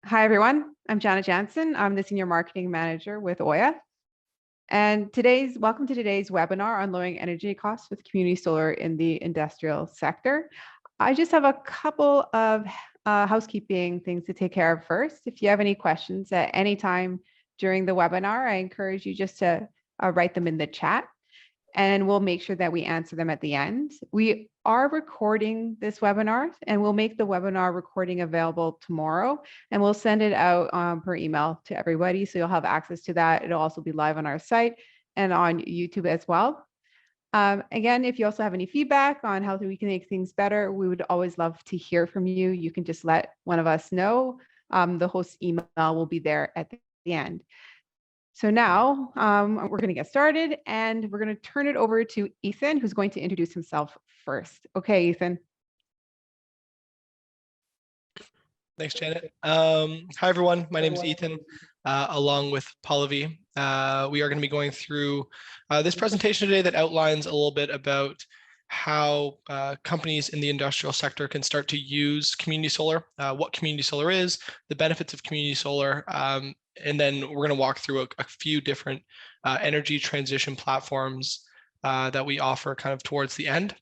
Hi, everyone. I'm Janet Jansen. I'm the Senior Marketing Manager with OYA. And welcome to today's webinar on lowering energy costs with community solar in the industrial sector. I just have a couple of housekeeping things to take care of first. If you have any questions at any time during the webinar, I encourage you just to write them in the chat, and we'll make sure that we answer them at the end. We are recording this webinar, and we'll make the webinar recording available tomorrow, and we'll send it out per email to everybody, so you'll have access to that. It'll also be live on our site and on YouTube as well. Again, if you also have any feedback on how we can make things better, we would always love to hear from you. You can just let one of us know. The host email will be there at the end. So now we're going to get started, and we're going to turn it over to Ethan, who's going to introduce himself first. Okay, Ethan. Thanks, Janet. Hi, everyone. My name is Ethan, along with Pallavi. We are going to be going through this presentation today that outlines a little bit about how companies in the industrial sector can start to use community solar, what community solar is, the benefits of community solar, and then we're going to walk through a few different energy transition platforms that we offer kind of towards the end.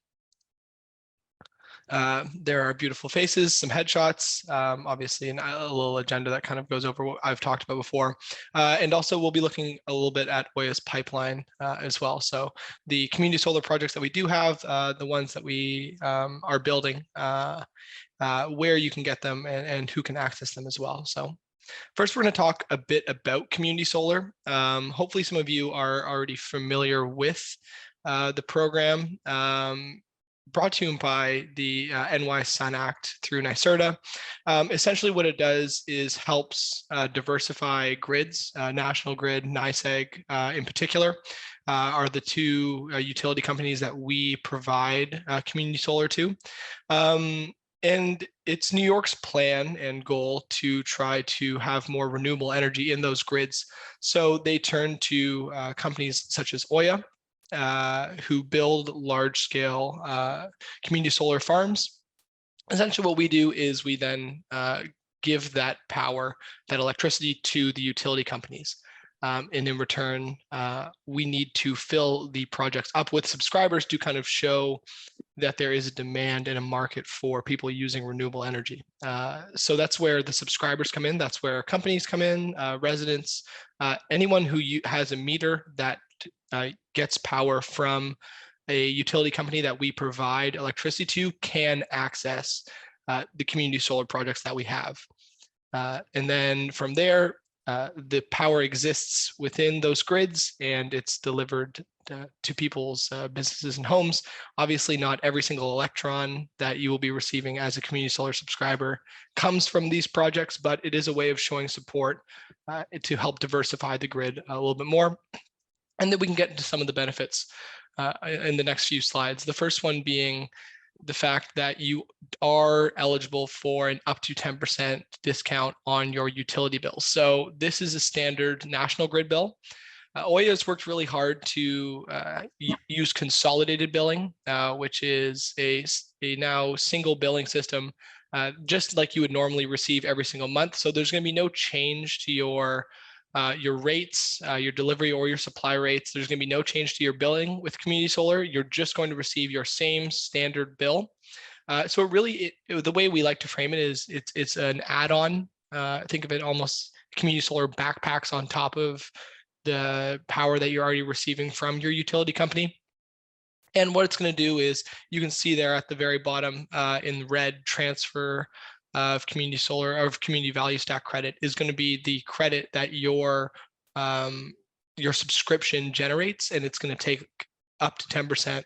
There are beautiful faces, some headshots, obviously, and a little agenda that kind of goes over what I've talked about before. And also we'll be looking a little bit at OYA'S pipeline as well. So the community solar projects that we do have, the ones that we are building, where you can get them and who can access them as well. So first, we're going to talk a bit about community solar. Hopefully some of you are already familiar with the program. Brought to you by the NY Sun Act through NYSERDA. Essentially what it does is helps diversify grids. National Grid, NYSEG in particular, are the two utility companies that we provide community solar to. And it's New York's plan and goal to try to have more renewable energy in those grids. So they turn to companies such as OYA, who build large-scale community solar farms. Essentially what we do is we then give that power, that electricity to the utility companies. And in return, we need to fill the projects up with subscribers to kind of show that there is a demand and a market for people using renewable energy. So that's where the subscribers come in. That's where companies come in, residents, anyone who has a meter that gets power from a utility company that we provide electricity to can access the community solar projects that we have. And then from there, the power exists within those grids and it's delivered to people's businesses and homes. Obviously, not every single electron that you will be receiving as a community solar subscriber comes from these projects, but it is a way of showing support to help diversify the grid a little bit more. And then we can get into some of the benefits in the next few slides. The first one being the fact that you are eligible for an up to 10% discount on your utility bill. So this is a standard national grid bill. OYA has worked really hard to use consolidated billing, which is a now single billing system, just like you would normally receive every single month. So there's going to be no change to your rates, your delivery or your supply rates. There's going to be no change to your billing with community solar. You're just going to receive your same standard bill. So really, the way we like to frame it is it's an add-on. Think of it almost community solar backpacks on top of the power that you're already receiving from your utility company. And what it's going to do is you can see there at the very bottom in red, transfer of community solar or of community value stack credit is going to be the credit that your subscription generates, and it's going to take up to 10%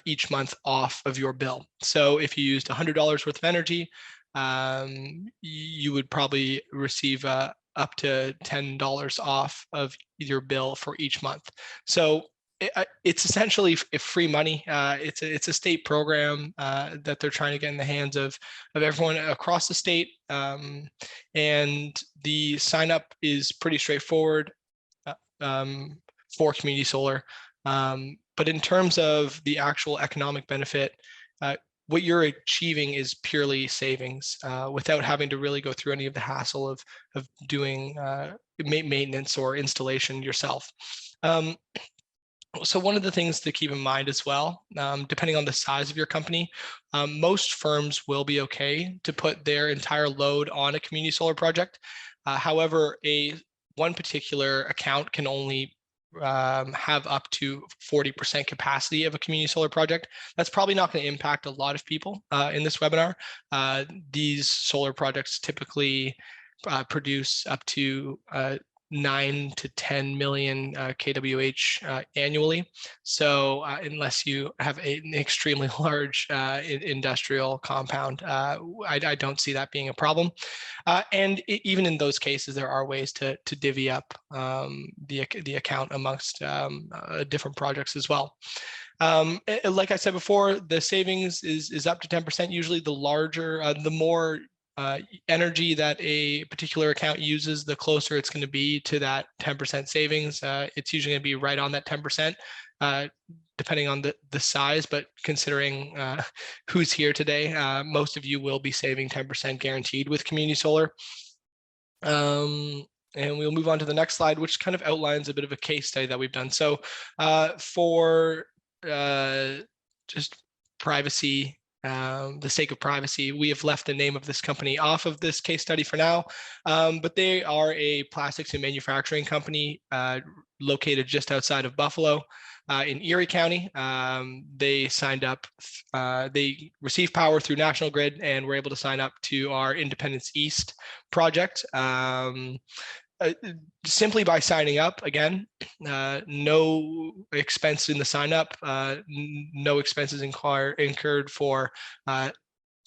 each month off of your bill. So if you used $100 worth of energy, you would probably receive up to $10 off of your bill for each month. So it's essentially free money. It's a state program that they're trying to get in the hands of everyone across the state. And the sign up is pretty straightforward for community solar. But in terms of the actual economic benefit, what you're achieving is purely savings without having to really go through any of the hassle of doing maintenance or installation yourself. So one of the things to keep in mind as well, depending on the size of your company, most firms will be okay to put their entire load on a community solar project. However, one particular account can only have up to 40% capacity of a community solar project. That's probably not going to impact a lot of people in this webinar. These solar projects typically produce up to 9 to 10 million kWh annually. So unless you have an extremely large industrial compound, I don't see that being a problem. And even in those cases, there are ways to divvy up the account amongst different projects as well. Like I said before, the savings is up to 10%. Usually the larger, the more energy that a particular account uses, the closer it's going to be to that 10% savings. It's usually going to be right on that 10%, depending on the size, but considering who's here today, most of you will be saving 10% guaranteed with community solar. And we'll move on to the next slide, which kind of outlines a bit of a case study that we've done. So for just privacy, the sake of privacy, we have left the name of this company off of this case study for now, but they are a plastics and manufacturing company located just outside of Buffalo in Erie County. They signed up, they received power through National Grid and were able to sign up to our Independence East project. Simply by signing up, again, no expense in the sign up, no expenses incurred for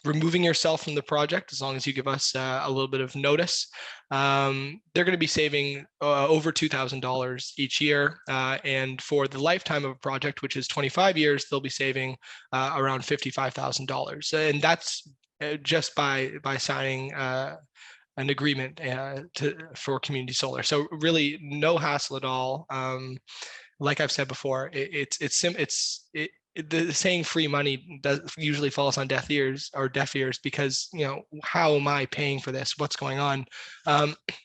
removing yourself from the project, as long as you give us a little bit of notice. They're going to be saving over $2,000 each year. And for the lifetime of a project, which is 25 years, they'll be saving around $55,000. And that's just by signing an agreement for community solar. So really no hassle at all. Like I've said before, the saying free money usually falls on deaf ears because, you know, how am I paying for this? What's going on?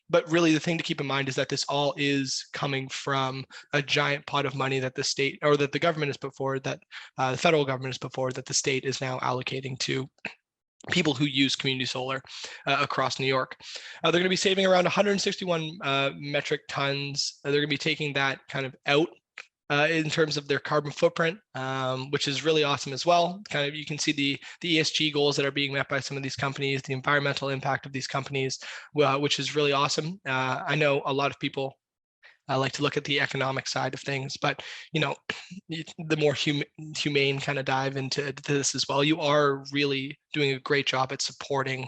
But really the thing to keep in mind is that this all is coming from a giant pot of money that the state, or that the government has put forward, that the federal government has put forward, that the state is now allocating to people who use community solar across New York. They're going to be saving around 161 metric tons. They're going to be taking that kind of out in terms of their carbon footprint, which is really awesome as well. Kind of, you can see the ESG goals that are being met by some of these companies, the environmental impact of these companies, which is really awesome. I know a lot of people like to look at the economic side of things, but you know, the more humane kind of dive into this as well. You are really doing a great job at supporting,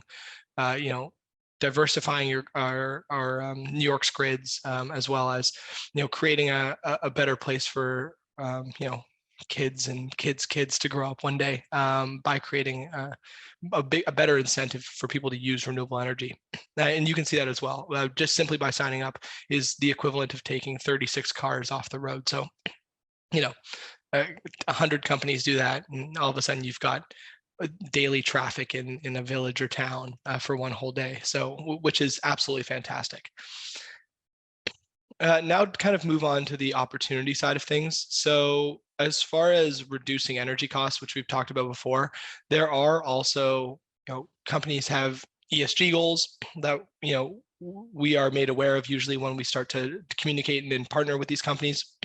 you know, diversifying our New York's grids, as well as, you know, creating a better place for you know, kids and kids to grow up one day, by creating a better incentive for people to use renewable energy. And you can see that as well. Just simply by signing up is the equivalent of taking 36 cars off the road. So, you know, 100 companies do that, and all of a sudden you've got daily traffic in a village or town for one whole day. So, which is absolutely fantastic. Now kind of move on to the opportunity side of things. So as far as reducing energy costs, which we've talked about before, there are also, you know, companies have ESG goals that, you know, we are made aware of usually when we start to communicate and then partner with these companies.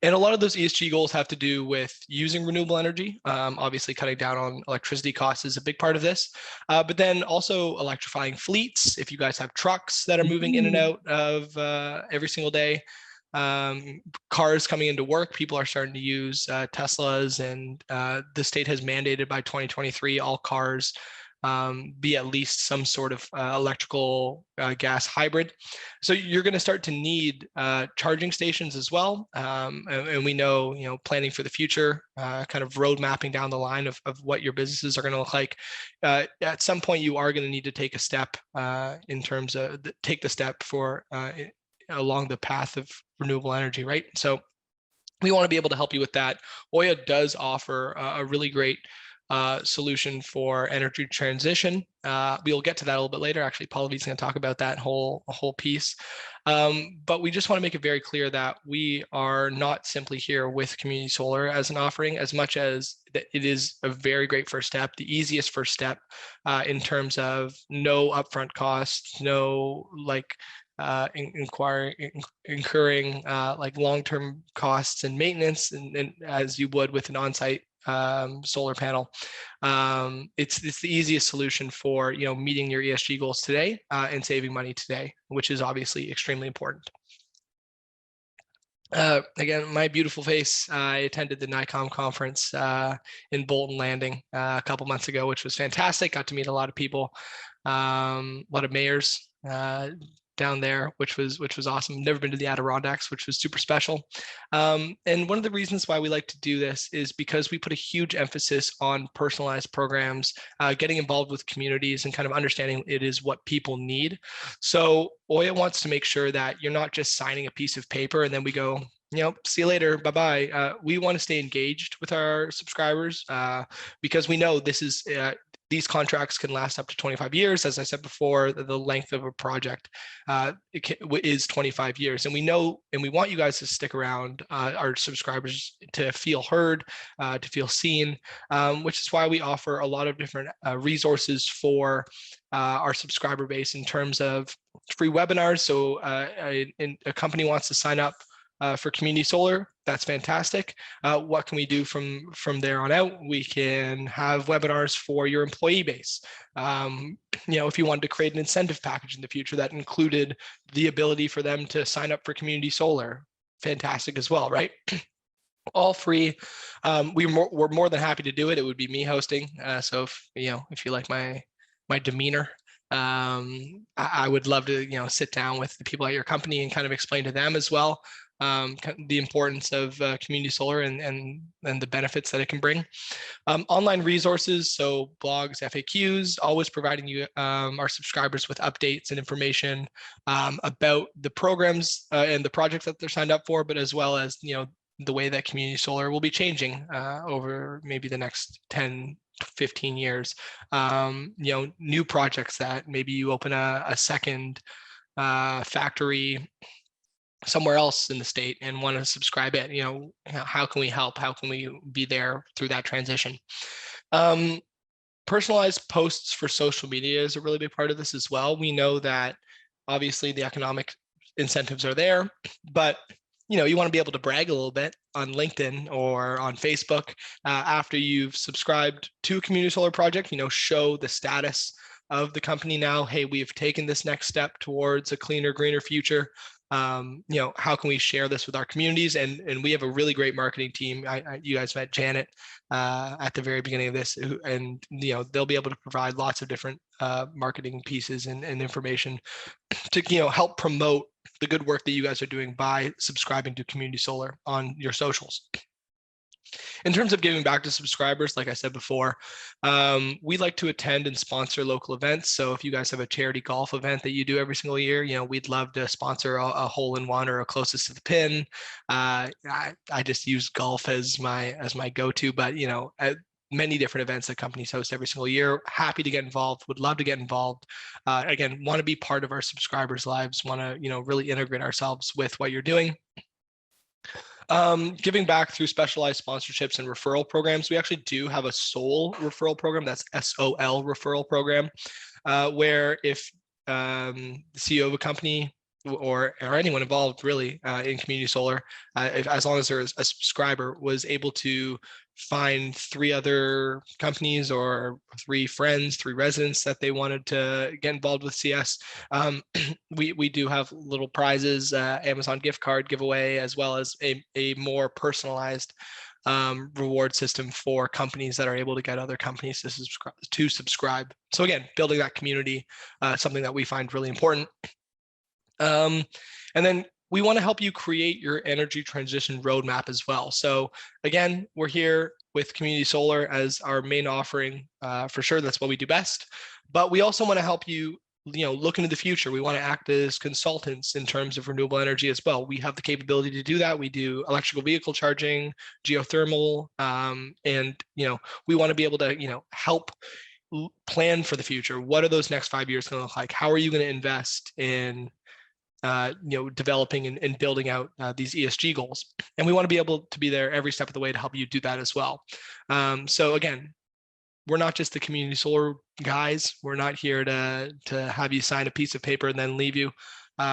And a lot of those ESG goals have to do with using renewable energy. Obviously, cutting down on electricity costs is a big part of this, but then also electrifying fleets. If you guys have trucks that are moving in and out of every single day, cars coming into work, people are starting to use Teslas, and the state has mandated by 2023 all cars be at least some sort of electrical gas hybrid. So you're going to start to need charging stations as well. And we know, you know, planning for the future, kind of road mapping down the line of what your businesses are going to look like. At some point, you are going to need to take a step in terms of take the step for along the path of renewable energy, right? So we want to be able to help you with that. OYA does offer a really great solution for energy transition. We'll get to that a little bit later. Actually, Pallavi's going to talk about that whole piece. But we just want to make it very clear that we are not simply here with community solar as an offering, as much as that it is a very great first step, the easiest first step in terms of no upfront costs, no like incurring like long-term costs and maintenance, and as you would with an on-site solar panel. It's the easiest solution for meeting your ESG goals today and saving money today, which is obviously extremely important. Again, my beautiful face. I attended the NICOM conference in Bolton Landing a couple months ago, which was fantastic. Got to meet a lot of people, a lot of mayors down there, which was awesome. Never been to the Adirondacks, which was super special. And one of the reasons why we like to do this is because we put a huge emphasis on personalized programs, getting involved with communities, and kind of understanding it is what people need. So OYA wants to make sure that you're not just signing a piece of paper and then we go, see you later, bye-bye. We want to stay engaged with our subscribers because we know this is these contracts can last up to 25 years. As I said before, the length of a project is 25 years. And we know, and we want you guys to stick around, our subscribers, to feel heard, to feel seen, which is why we offer a lot of different resources for our subscriber base in terms of free webinars. So a company wants to sign up for community solar, that's fantastic. What can we do from there on out? We can have webinars for your employee base. If you wanted to create an incentive package in the future that included the ability for them to sign up for community solar, fantastic as well, right? All free. We're more than happy to do it. It would be me hosting. So if you like my demeanor, I would love to sit down with the people at your company and kind of explain to them as well the importance of community solar and the benefits that it can bring. Online resources, so blogs, FAQs, always providing you, our subscribers, with updates and information about the programs and the projects that they're signed up for, but as well as the way that community solar will be changing over maybe the next 10 15 years. New projects that maybe you open a second factory somewhere else in the state and want to subscribe it. How can we help? How can we be there through that transition? Personalized posts for social media is a really big part of this as well. We know that obviously the economic incentives are there, but you want to be able to brag a little bit on LinkedIn or on Facebook after you've subscribed to a community solar project, show the status of the company now. Hey, we've taken this next step towards a cleaner, greener future. How can we share this with our communities? And we have a really great marketing team. You guys met Janet at the very beginning of this, and they'll be able to provide lots of different marketing pieces and information to help promote the good work that you guys are doing by subscribing to community solar on your socials. In terms of giving back to subscribers, like I said before, we like to attend and sponsor local events. So if you guys have a charity golf event that you do every single year, we'd love to sponsor a hole-in-one or a closest to the pin. I just use golf as my go-to, but at many different events that companies host every single year. Happy to get involved, would love to get involved. Again, want to be part of our subscribers' lives, want to really integrate ourselves with what you're doing. Giving back through specialized sponsorships and referral programs. We actually do have a SOL referral program, that's SOL referral program, where if the CEO of a company or anyone involved really in community solar, as long as there is a subscriber, was able to find 3 other companies or 3 friends, 3 residents that they wanted to get involved with CS. We do have little prizes, Amazon gift card giveaway, as well as a more personalized reward system for companies that are able to get other companies to subscribe. So again, building that community, something that we find really important. And then we want to help you create your energy transition roadmap as well. So again, we're here with community solar as our main offering. For sure, that's what we do best. But we also want to help you look into the future. We want to act as consultants in terms of renewable energy as well. We have the capability to do that. We do electrical vehicle charging, geothermal, and we want to be able to help plan for the future. What are those next 5 years going to look like? How are you going to invest in developing and building out these ESG goals? And we want to be able to be there every step of the way to help you do that as well. So again, we're not just the community solar guys. We're not here to have you sign a piece of paper and then leave you.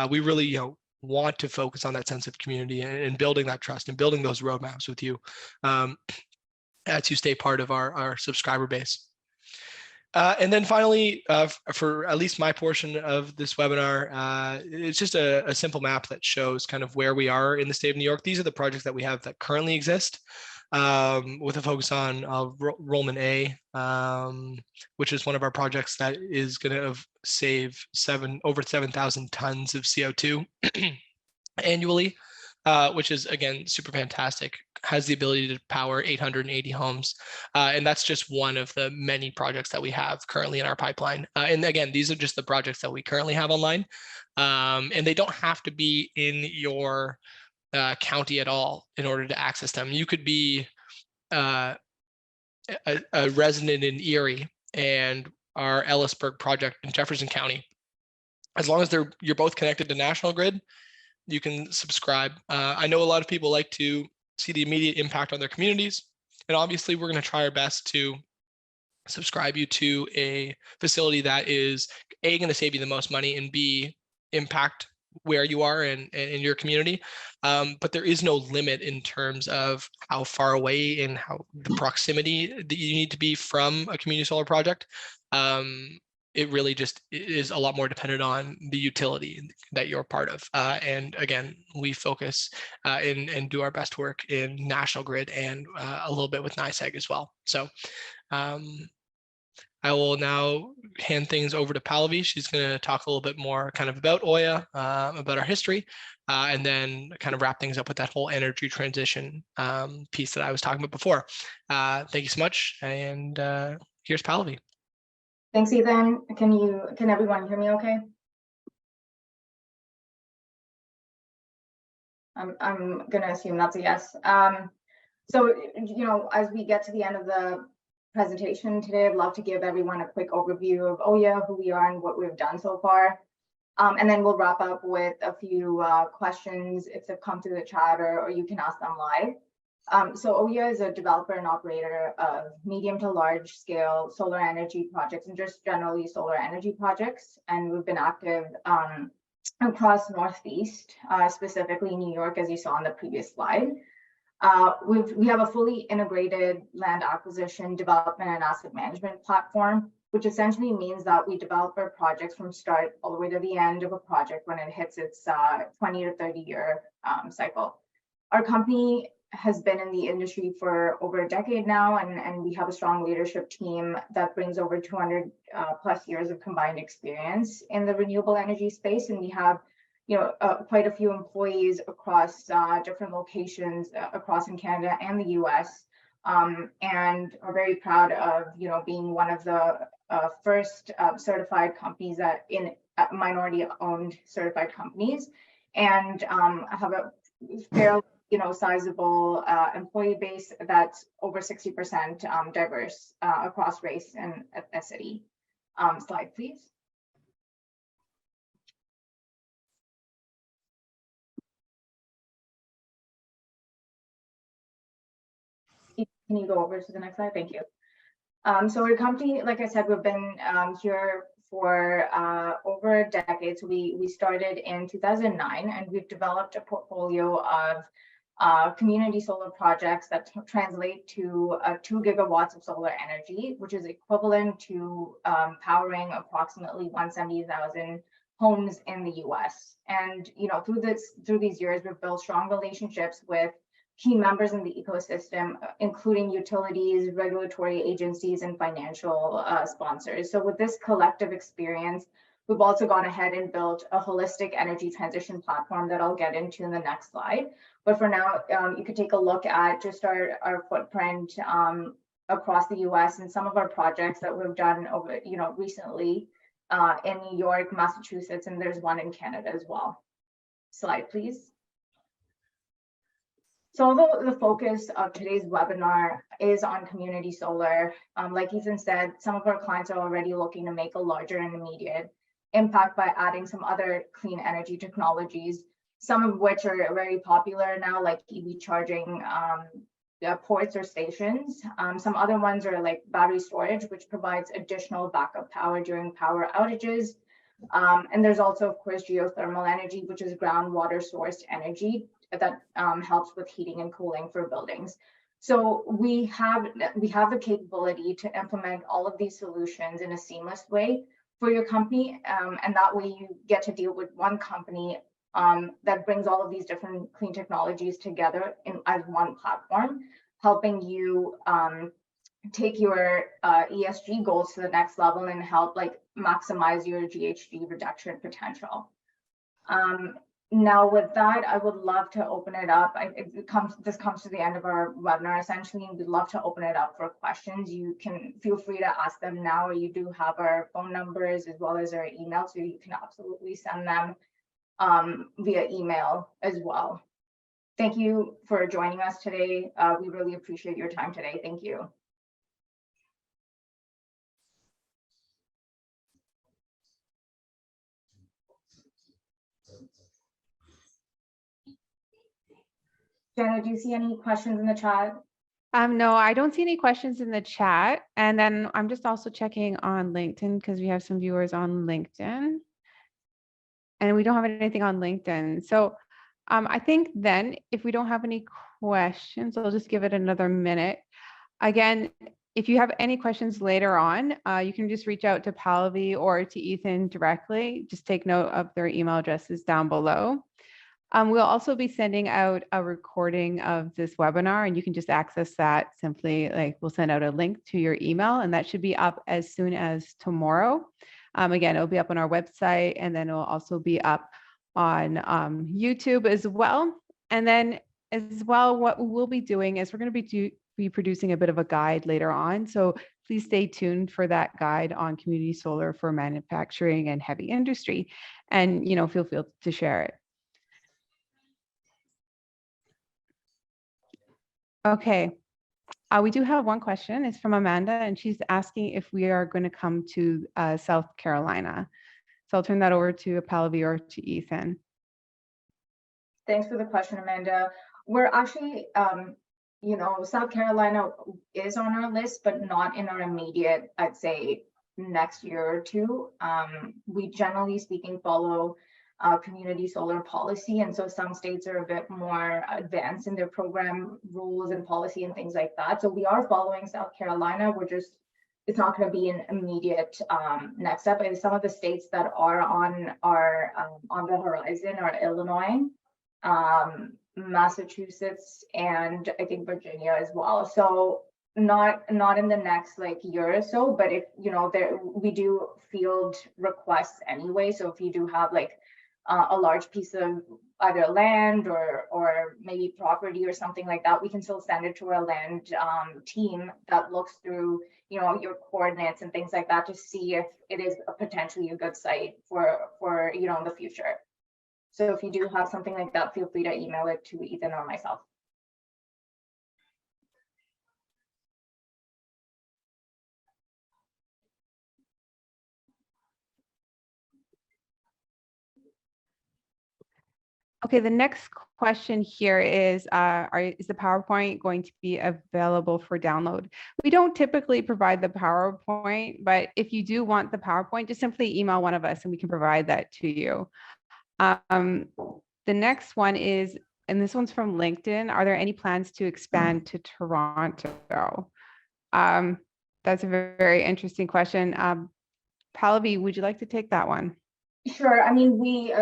We really want to focus on that sense of community and building that trust and building those roadmaps with you as you stay part of our subscriber base. And then finally, for at least my portion of this webinar, it's just a simple map that shows kind of where we are in the state of New York. These are the projects that we have that currently exist, with a focus on Rollman A, which is one of our projects that is going to save over 7,000 tons of CO2 annually, which is, again, super fantastic. Has the ability to power 880 homes. And that's just one of the many projects that we have currently in our pipeline. And again, these are just the projects that we currently have online. And they don't have to be in your county at all in order to access them. You could be a resident in Erie and our Ellisburg project in Jefferson County. As long as you're both connected to National Grid, you can subscribe. I know a lot of people like to see the immediate impact on their communities. And obviously, we're going to try our best to subscribe you to a facility that is A, going to save you the most money, and B, impact where you are and in your community. But there is no limit in terms of how far away and how the proximity that you need to be from a community solar project. It really just is a lot more dependent on the utility that you're part of. And again, we focus and do our best work in National Grid and a little bit with NYSEG as well. So I will now hand things over to Pallavi. She's going to talk a little bit more kind of about OYA, about our history, and then kind of wrap things up with that whole energy transition piece that I was talking about before. Thank you so much. And here's Pallavi. Thanks, Ethan. Can everyone hear me okay? I'm gonna assume that's a yes. So, as we get to the end of the presentation today, I'd love to give everyone a quick overview of OYA, who we are and what we've done so far. And then we'll wrap up with a few questions if they've come through the chat, or you can ask them live. So OYA is a developer and operator of medium to large scale solar energy projects and just generally solar energy projects. And we've been active across Northeast, specifically New York, as you saw on the previous slide. We have a fully integrated land acquisition, development, and asset management platform, which essentially means that we develop our projects from start all the way to the end of a project when it hits its 20 to 30 year cycle. Our company has been in the industry for over a decade now, and we have a strong leadership team that brings over 200 plus years of combined experience in the renewable energy space. And we have quite a few employees across different locations across in Canada and the US, and are very proud of being one of the first certified companies that in minority owned certified companies, and have a fairly sizable employee base that's over 60% diverse across race and ethnicity. Slide, please. Can you go over to the next slide? Thank you. So our company, like I said, we've been here for over a decade. So we started in 2009, and we've developed a portfolio of community solar projects that translate to 2 gigawatts of solar energy, which is equivalent to powering approximately 170,000 homes in the US. And through these years, we've built strong relationships with key members in the ecosystem, including utilities, regulatory agencies, and financial sponsors. So with this collective experience, we've also gone ahead and built a holistic energy transition platform that I'll get into in the next slide. But for now, you could take a look at just our footprint across the US and some of our projects that we've done over recently. in New York, Massachusetts, and there's one in Canada as well. Slide, please. So although the focus of today's webinar is on community solar, like Ethan said, some of our clients are already looking to make a larger and immediate impact by adding some other clean energy technologies, some of which are very popular now, like EV charging ports or stations. Some other ones are like battery storage, which provides additional backup power during power outages. And there's also, of course, geothermal energy, which is groundwater sourced energy that helps with heating and cooling for buildings. So we have the capability to implement all of these solutions in a seamless way for your company, and that way you get to deal with one company that brings all of these different clean technologies together as one platform, helping you take your ESG goals to the next level and help like maximize your GHG reduction potential. Now with that, I would love to open it up. This comes to the end of our webinar essentially, and we'd love to open it up for questions. You can feel free to ask them now, or you do have our phone numbers as well as our email, so you can absolutely send them via email as well. Thank you for joining us today. We really appreciate your time today. Thank you. Jenna, do you see any questions in the chat? No, I don't see any questions in the chat. And then I'm just also checking on LinkedIn because we have some viewers on LinkedIn. And we don't have anything on LinkedIn. So I think then if we don't have any questions, I'll just give it another minute. Again, if you have any questions later on, you can just reach out to Pallavi or to Ethan directly. Just take note of their email addresses down below. We'll also be sending out a recording of this webinar, and you can just access that simply, like we'll send out a link to your email, and that should be up as soon as tomorrow. Again, it'll be up on our website, and then it'll also be up on YouTube as well. And then as well, what we'll be doing is we're going to be producing a bit of a guide later on. So please stay tuned for that guide on community solar for manufacturing and heavy industry. And, feel free to share it. Okay, we do have one question. It's from Amanda, and she's asking if we are going to come to South Carolina. So I'll turn that over to Pallavi or to Ethan. Thanks for the question, Amanda. We're actually, South Carolina is on our list, but not in our immediate, I'd say, next year or two. We generally speaking follow community solar policy, and so some states are a bit more advanced in their program rules and policy and things like that. So we are following South Carolina. It's not going to be an immediate next step. And some of the states that are on the horizon are Illinois, Massachusetts, and I think Virginia as well. So not in the next year or so, but if we do field requests anyway. So if you do have a large piece of either land or maybe property or something like that, we can still send it to our land team that looks through your coordinates and things like that to see if it is potentially a good site for in the future. So if you do have something like that, feel free to email it to Ethan or myself. Okay, the next question here is the PowerPoint going to be available for download? We don't typically provide the PowerPoint, but if you do want the PowerPoint, just simply email one of us and we can provide that to you. The next one is, and this one's from LinkedIn, are there any plans to expand to Toronto? That's a very interesting question. Pallavi, would you like to take that one? Sure. I mean, we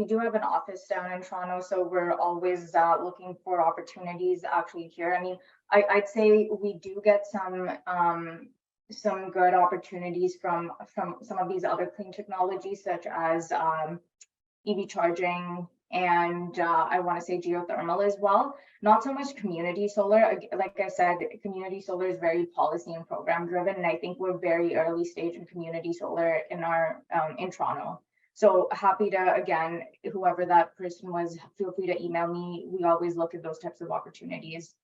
do have an office down in Toronto, so we're always looking for opportunities actually here. I mean, I'd say we do get some good opportunities from some of these other clean technologies, such as EV charging, and I want to say geothermal as well. Not so much community solar. Like I said, community solar is very policy and program driven, and I think we're very early stage in community solar in our in Toronto. So happy to, again, whoever that person was, feel free to email me. We always look at those types of opportunities.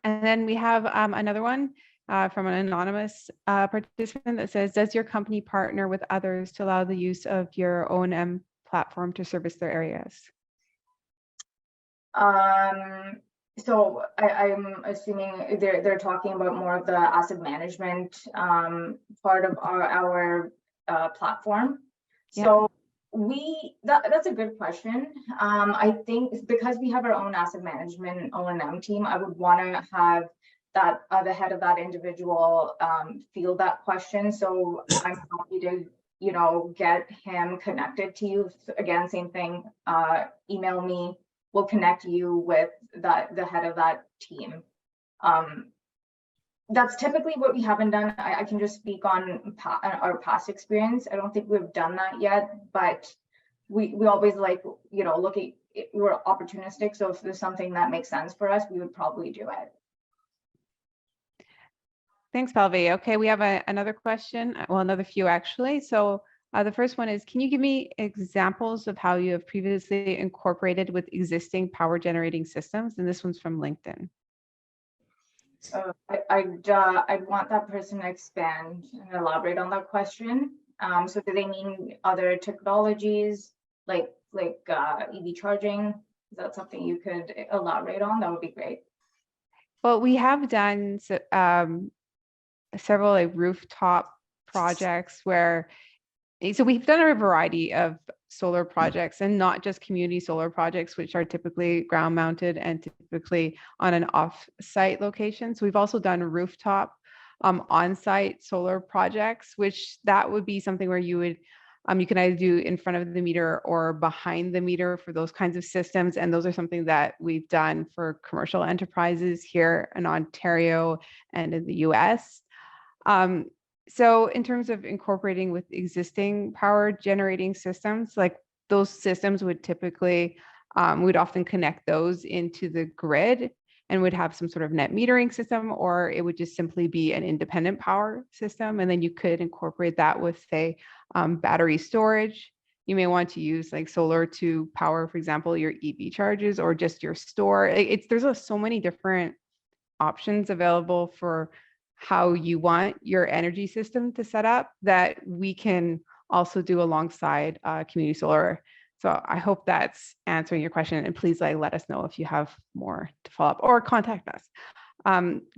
And then we have another one from an anonymous participant that says, does your company partner with others to allow the use of your O&M platform to service their areas? So I'm assuming they're talking about more of the asset management part of our platform. Yeah. So that's a good question. I think because we have our own asset management O&M team, I would want to have that the head of that individual field that question. So I'm happy to, you know, get him connected to you. So again, same thing. Email me. We'll connect you with the head of that team. That's typically what we haven't done. I can just speak on our past experience. I don't think we've done that yet, but we always like, you know, look at it, we're opportunistic. So if there's something that makes sense for us, we would probably do it. Thanks, Palvi. Okay, we have another question. Well, another few actually. So the first one is, can you give me examples of how you have previously incorporated with existing power generating systems? And this one's from LinkedIn. I'd want that person to expand and elaborate on that question. So do they mean other technologies like EV charging? Is that something you could elaborate on? That would be great. Well, we have done several like rooftop projects where, so we've done a variety of solar projects and not just community solar projects, which are typically ground mounted and typically on an off-site location. So we've also done rooftop on-site solar projects, which that would be something where you would, you can either do in front of the meter or behind the meter for those kinds of systems. And those are something that we've done for commercial enterprises here in Ontario and in the US. So in terms of incorporating with existing power generating systems, like those systems would typically, we'd often connect those into the grid and would have some sort of net metering system, or it would just simply be an independent power system. And then you could incorporate that with, say, battery storage. You may want to use like solar to power, for example, your EV charges or just your store. There's so many different options available for how you want your energy system to set up that we can also do alongside community solar. So I hope that's answering your question, and please let us know if you have more to follow up or contact us.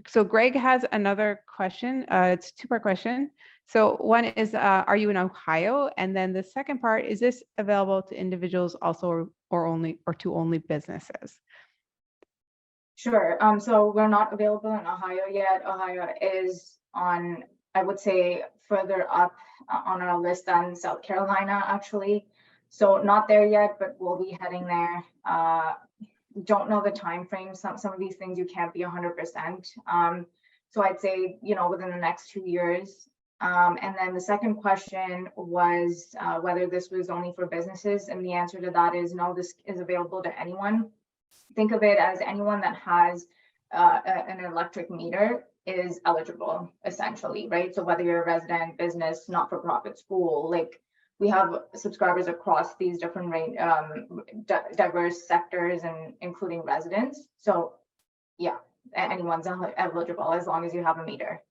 So Greg has another question. It's a two-part question. So one is, are you in Ohio? And then the second part, is this available to individuals also or to only businesses? Sure. So we're not available in Ohio yet. Ohio is on, I would say, further up on our list than South Carolina, actually. So not there yet, but we'll be heading there. Don't know the time frame. Some of these things you can't be 100%. So I'd say, you know, within the next 2 years. And then the second question was whether this was only for businesses, and the answer to that is no. This is available to anyone. Think of it as anyone that has an electric meter is eligible, essentially, right? So whether you're a resident, business, not-for-profit, school, like we have subscribers across these different diverse sectors, and including residents. So yeah, anyone's eligible as long as you have a meter.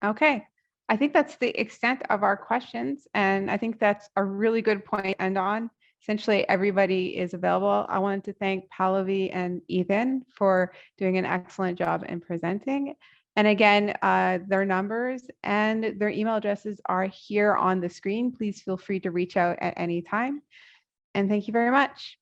Okay, I think that's the extent of our questions, and I think that's a really good point to end on. Essentially, everybody is available. I wanted to thank Pallavi and Ethan for doing an excellent job in presenting. And again, their numbers and their email addresses are here on the screen. Please feel free to reach out at any time. And thank you very much.